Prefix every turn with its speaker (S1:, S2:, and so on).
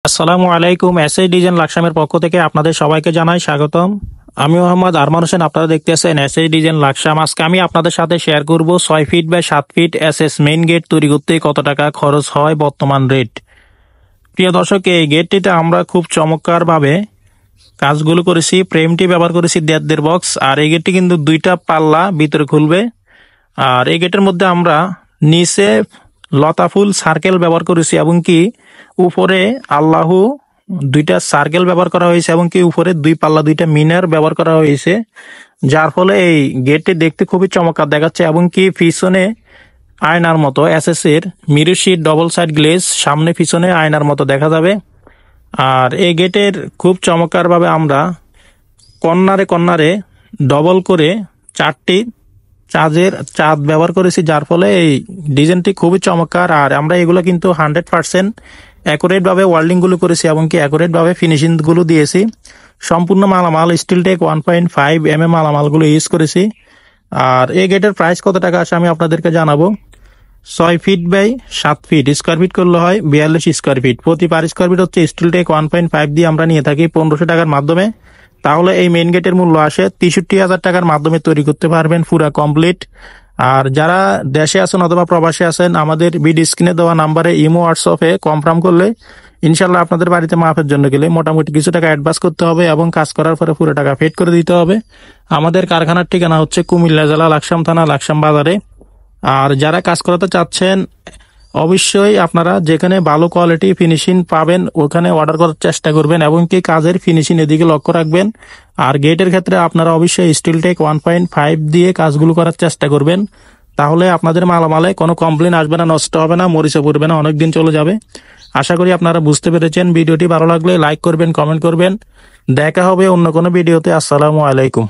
S1: আসসালামু আলাইকুম। SS design লাকসামের পক্ষ থেকে আপনাদের সবাইকে জানাই স্বাগতম। আমি মোহাম্মদ আরমান হোসেন। আপনারা দেখতেছেন এসএস ডিজাইন লাকসাম। আজকে আমি আপনাদের সাথে শেয়ার করব 6 feet by 7 feet SS main gate তৈরি করতে কত টাকা খরচ হয় বর্তমান রেট। প্রিয় দর্শক, এই গেটটিতে আমরা খুব চমৎকার ভাবে কাজগুলো করেছি। ফ্রেমটি ব্যবহার করেছি 1.5 বক্স, আর এই গেটটি কিন্তু 2টা পাল্লা ভিতরে খুলবে। আর এই গেটের মধ্যে আমরা নিচে লতা ফুল সার্কেল ব্যবহার করেছি এবং কি উপরে আল্লাহু 2টা সার্কেল ব্যবহার করা হয়েছে এবং কি উপরে 2 পাল্লা 2টা মিনার ব্যবহার করা হয়েছে, যার ফলে এই গেটটি দেখতে খুবই চমৎকার দেখাচ্ছে। এবং কি পিছনে আয়নার মতো এসএস এর mirror sheet double side glaze সামনে পিছনে আয়নার মতো দেখা যাবে। আর এই গেটের খুব চমৎকার ভাবে আমরা কর্নারে কর্নারে ডবল করে 4টি চাঁদ ব্যবহার করেছি, যার ফলে এই ডিজাইনটি খুবই চমৎকার। আর আমরা এগুলো কিন্তু 100% অ্যাকুরেট ভাবে ওয়েল্ডিং গুলো করেছি এবং কি অ্যাকুরেট ভাবে ফিনিশিং গুলো দিয়েছি। সম্পূর্ণ মালামাল স্টিল টেক 1.5 mm মালামালগুলো ইউজ করেছি। আর এই গেটের প্রাইস কত টাকা আসে আমি আপনাদেরকে জানাবো। 6 feet by 7 feet square feet করলে হয় 42 স্কোয়ার ফিট। প্রতি পার স্কোয়ার ফিট হচ্ছে স্টিল টেক 1.5 দিয়ে আমরা নিয়ে থাকি 1500 টাকার মাধ্যমে। তাহলে এই মেইন গেটের মূল্য আসে 63,000 টাকার মাধ্যমে তৈরি করতে পারবেন পুরা কমপ্লিট। আর যারা দেশে আছেন অথবা প্রবাসে আছেন, আমাদের ভিডিও স্ক্রিনে দেওয়া নাম্বারে ইমো হোয়াটসঅ্যাপে কনফার্ম করলে ইনশাল্লাহ আপনাদের বাড়িতে মাপের জন্য গেলে মোটামুটি কিছু টাকা অ্যাডভান্স করতে হবে এবং কাজ করার পরে পুরো টাকা পেড করে দিতে হবে। আমাদের কারখানার ঠিকানা হচ্ছে কুমিল্লা জেলা লাকসাম থানা লাকসাম বাজারে। আর যারা কাজ করাতে চাচ্ছেন অবশ্যই আপনারা যেখানে ভালো কোয়ালিটি ফিনিশিং পাবেন ওখানে অর্ডার করার চেষ্টা করবেন এবং কি কাজের ফিনিশিং এদিকে লক্ষ্য রাখবেন। আর গেটের ক্ষেত্রে আপনারা অবশ্যই স্টিল টেক 1.5 দিয়ে কাজগুলো করার চেষ্টা করবেন, তাহলে আপনাদের মালামালে কোনো কমপ্লেন আসবে না, নষ্ট হবে না, মরিচে পড়বে না, অনেকদিন চলে যাবে। আশা করি আপনারা বুঝতে পেরেছেন। ভিডিওটি ভালো লাগলে লাইক করবেন, কমেন্ট করবেন। দেখা হবে অন্য কোনো ভিডিওতে। আসসালামু আলাইকুম।